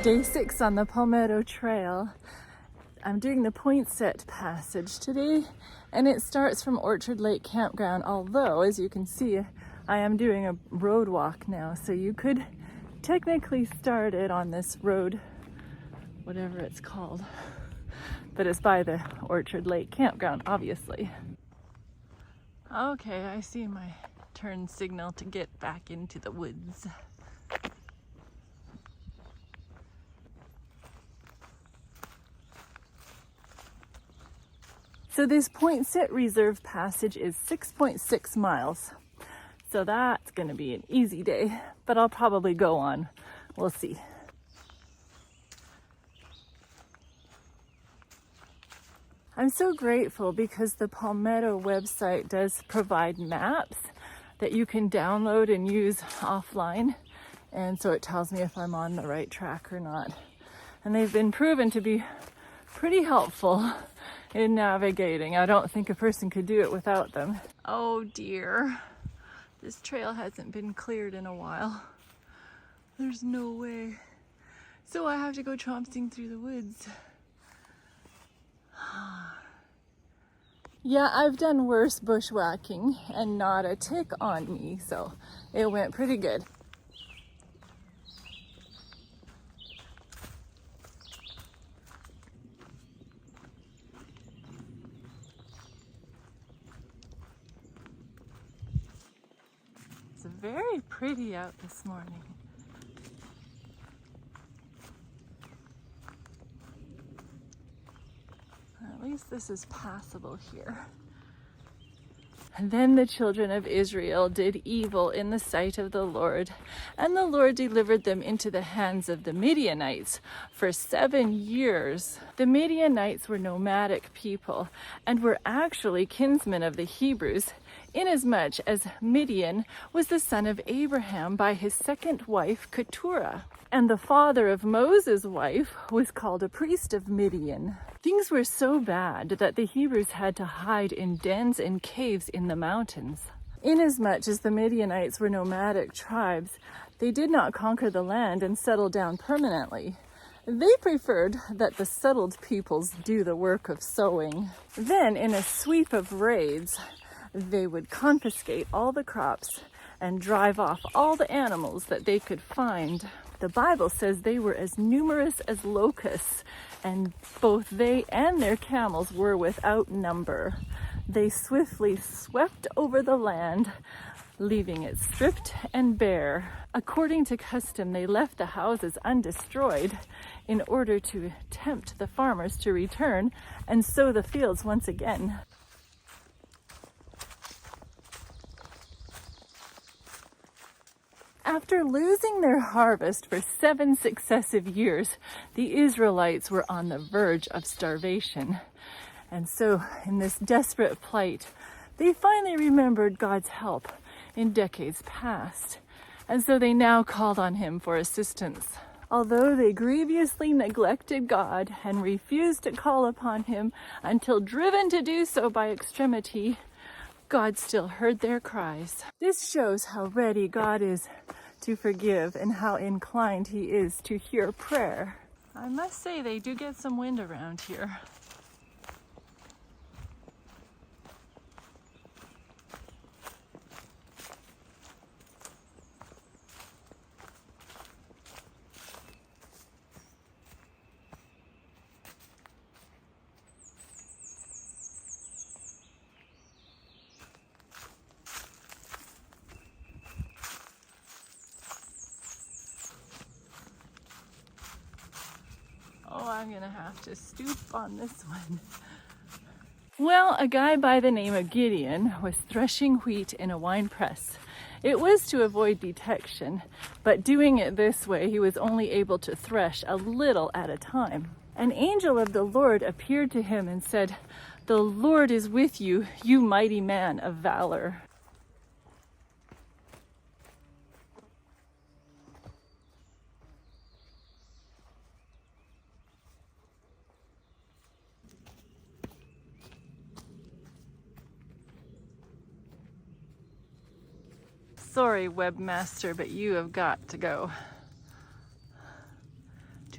Day 6 on the Palmetto Trail. I'm doing the Poinsett Passage today, and it starts from Orchard Lake Campground, although, as you can see, I am doing a road walk now, so you could technically start it on this road, whatever it's called, but it's by the Orchard Lake Campground, obviously. Okay, I see my turn signal to get back into the woods. So this Poinsett Reservoir Passage is 6.6 miles. So that's gonna be an easy day, but I'll probably go on. We'll see. I'm so grateful because the Palmetto website does provide maps that you can download and use offline. And so it tells me if I'm on the right track or not. And they've been proven to be pretty helpful in navigating. I don't think a person could do it without them. Oh dear. This trail hasn't been cleared in a while. There's no way. So I have to go tromping through the woods. Yeah, I've done worse bushwhacking and not a tick on me, so it went pretty good. It's very pretty out this morning. At least this is passable here. And then the children of Israel did evil in the sight of the Lord, and the Lord delivered them into the hands of the Midianites for 7 years. The Midianites were nomadic people and were actually kinsmen of the Hebrews, inasmuch as Midian was the son of Abraham by his second wife Keturah, and the father of Moses' wife was called a priest of Midian. Things were so bad that the Hebrews had to hide in dens and caves in the mountains. Inasmuch as the Midianites were nomadic tribes, they did not conquer the land and settle down permanently. They preferred that the settled peoples do the work of sowing. Then, in a sweep of raids, they would confiscate all the crops and drive off all the animals that they could find. The Bible says they were as numerous as locusts, and both they and their camels were without number. They swiftly swept over the land, leaving it stripped and bare. According to custom, they left the houses undestroyed in order to tempt the farmers to return and sow the fields once again. After losing their harvest for 7 successive years, the Israelites were on the verge of starvation. And so, in this desperate plight, they finally remembered God's help in decades past. And so they now called on Him for assistance. Although they grievously neglected God and refused to call upon Him until driven to do so by extremity, God still heard their cries. This shows how ready God is to forgive and how inclined He is to hear prayer. I must say they do get some wind around here. Oh, I'm gonna have to stoop on this one. Well, a guy by the name of Gideon was threshing wheat in a wine press. It was to avoid detection, but doing it this way, he was only able to thresh a little at a time. An angel of the Lord appeared to him and said, "The Lord is with you, you mighty man of valor." Sorry, webmaster, but you have got to go.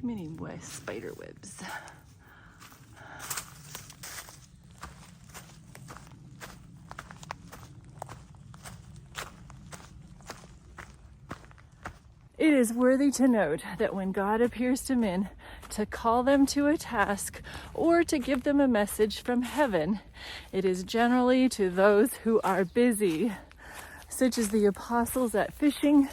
Too many spider webs. It is worthy to note that when God appears to men to call them to a task or to give them a message from heaven, it is generally to those who are busy, such as the apostles at fishing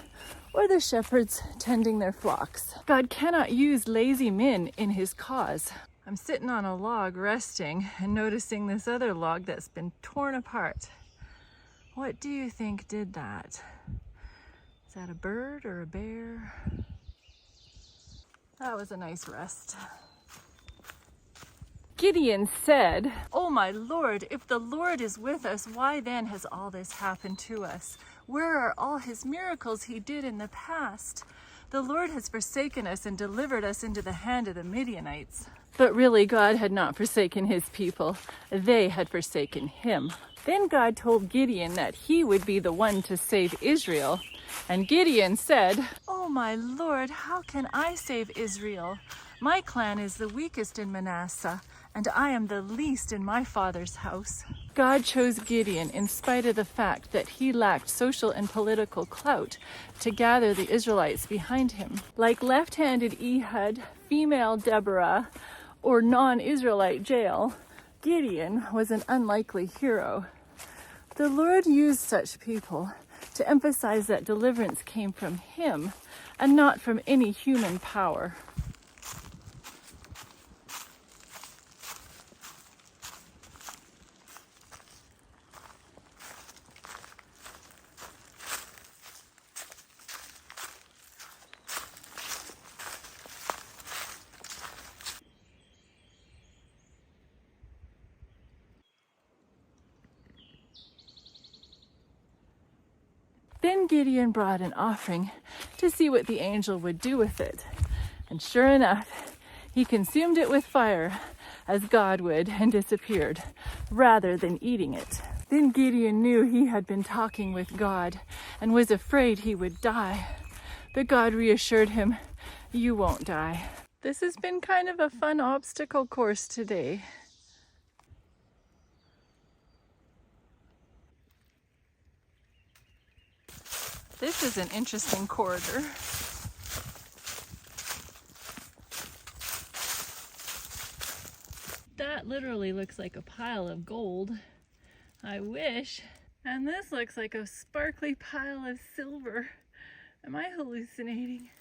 or the shepherds tending their flocks. God cannot use lazy men in his cause. I'm sitting on a log resting and noticing this other log that's been torn apart. What do you think did that? Is that a bird or a bear? That was a nice rest. Gideon said, "Oh my Lord, if the Lord is with us, why then has all this happened to us? Where are all his miracles he did in the past? The Lord has forsaken us and delivered us into the hand of the Midianites." But really, God had not forsaken his people. They had forsaken him. Then God told Gideon that he would be the one to save Israel. And Gideon said, "Oh my Lord, how can I save Israel? My clan is the weakest in Manasseh, and I am the least in my father's house." God chose Gideon in spite of the fact that he lacked social and political clout to gather the Israelites behind him. Like left-handed Ehud, female Deborah, or non-Israelite Jael, Gideon was an unlikely hero. The Lord used such people to emphasize that deliverance came from him and not from any human power. Then Gideon brought an offering to see what the angel would do with it. And sure enough, he consumed it with fire as God would and disappeared, rather than eating it. Then Gideon knew he had been talking with God and was afraid he would die. But God reassured him, "You won't die." This has been kind of a fun obstacle course today. This is an interesting corridor. That literally looks like a pile of gold. I wish. And this looks like a sparkly pile of silver. Am I hallucinating?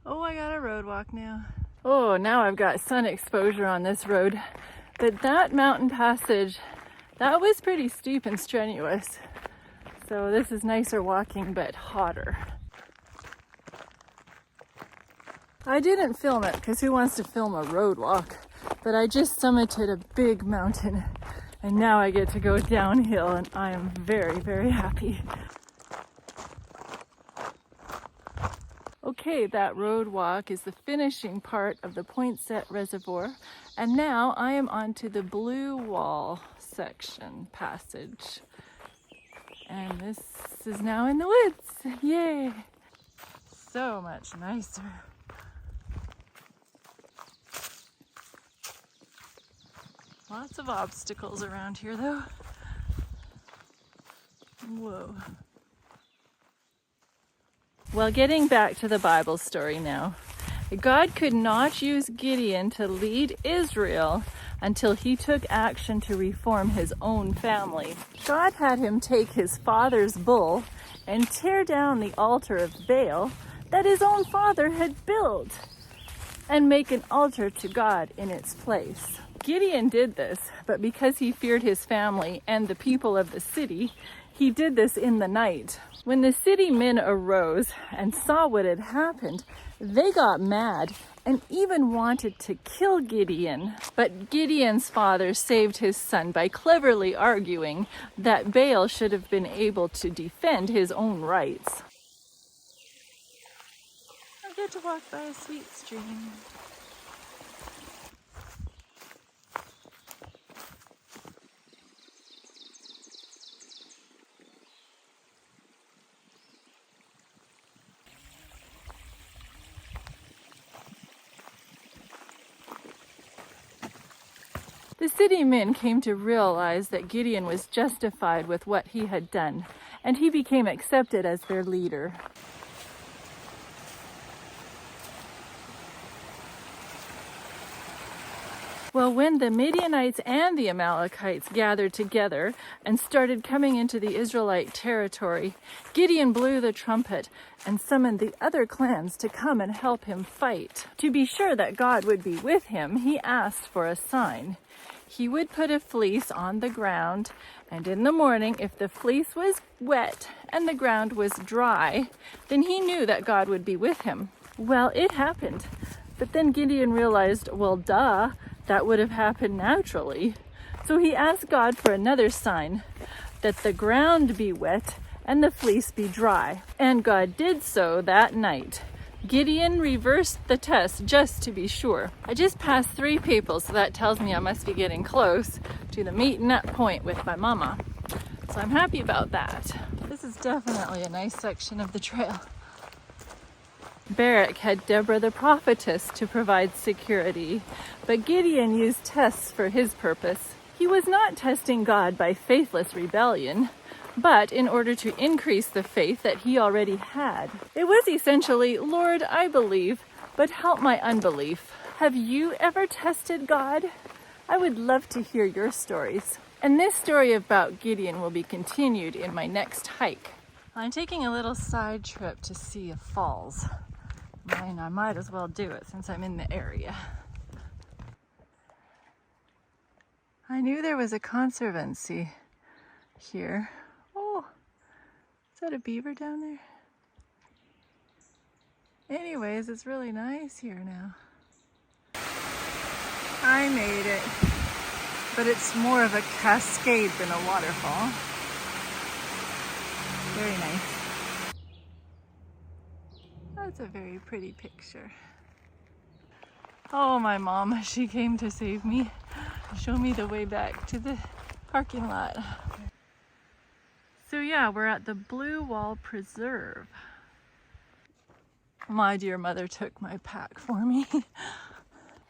Oh, I got a road walk now. Oh, now I've got sun exposure on this road. But that mountain passage, that was pretty steep and strenuous. So this is nicer walking, but hotter. I didn't film it because who wants to film a road walk? But I just summited a big mountain and now I get to go downhill and I am very, very happy. Okay, that road walk is the finishing part of the Poinsett Reservoir, and now I am onto the Blue Wall section passage. And this is now in the woods. Yay! So much nicer. Lots of obstacles around here though. Whoa. Well, getting back to the Bible story now. God could not use Gideon to lead Israel until he took action to reform his own family. God had him take his father's bull and tear down the altar of Baal that his own father had built and make an altar to God in its place. Gideon did this, but because he feared his family and the people of the city, he did this in the night. When the city men arose and saw what had happened, they got mad and even wanted to kill Gideon. But Gideon's father saved his son by cleverly arguing that Baal should have been able to defend his own rights. I get to walk by a sweet stream. The city men came to realize that Gideon was justified with what he had done, and he became accepted as their leader. Well, when the Midianites and the Amalekites gathered together and started coming into the Israelite territory, Gideon blew the trumpet and summoned the other clans to come and help him fight. To be sure that God would be with him, he asked for a sign. He would put a fleece on the ground, and in the morning, if the fleece was wet and the ground was dry, then he knew that God would be with him. Well, it happened. But then Gideon realized, well, duh, that would have happened naturally. So he asked God for another sign, that the ground be wet and the fleece be dry. And God did so that night. Gideon reversed the test just to be sure. I just passed 3 people, so that tells me I must be getting close to the meeting up point with my mama. So I'm happy about that. This is definitely a nice section of the trail. Barak had Deborah the prophetess to provide security, but Gideon used tests for his purpose. He was not testing God by faithless rebellion, but in order to increase the faith that he already had. It was essentially, Lord, I believe, but help my unbelief. Have you ever tested God? I would love to hear your stories. And this story about Gideon will be continued in my next hike. I'm taking a little side trip to see a falls. I might as well do it since I'm in the area. I knew there was a conservancy here. Oh, is that a beaver down there? Anyways, it's really nice here now. I made it, but it's more of a cascade than a waterfall. Very nice. That's a very pretty picture. Oh, my mom, she came to save me, show me the way back to the parking lot. So yeah, we're at the Blue Wall Preserve. My dear mother took my pack for me.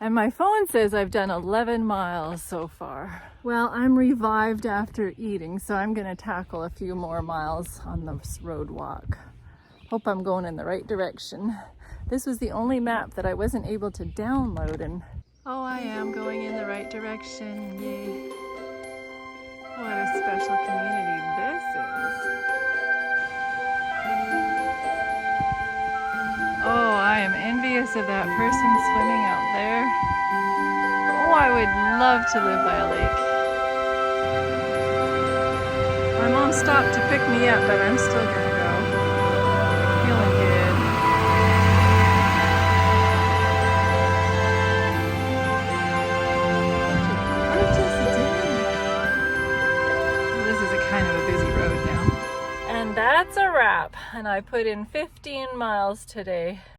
And my phone says I've done 11 miles so far. Well, I'm revived after eating, so I'm gonna tackle a few more miles on this road walk. Hope I'm going in the right direction. This was the only map that I wasn't able to download, and oh, I am going in the right direction. Yay. What a special community this is. Oh, I am envious of that person swimming out there. Oh, I would love to live by a lake. My mom stopped to pick me up, but I'm still gonna go. Feeling good. This is a kind of a busy road now. And that's a wrap. And I put in 15 miles today.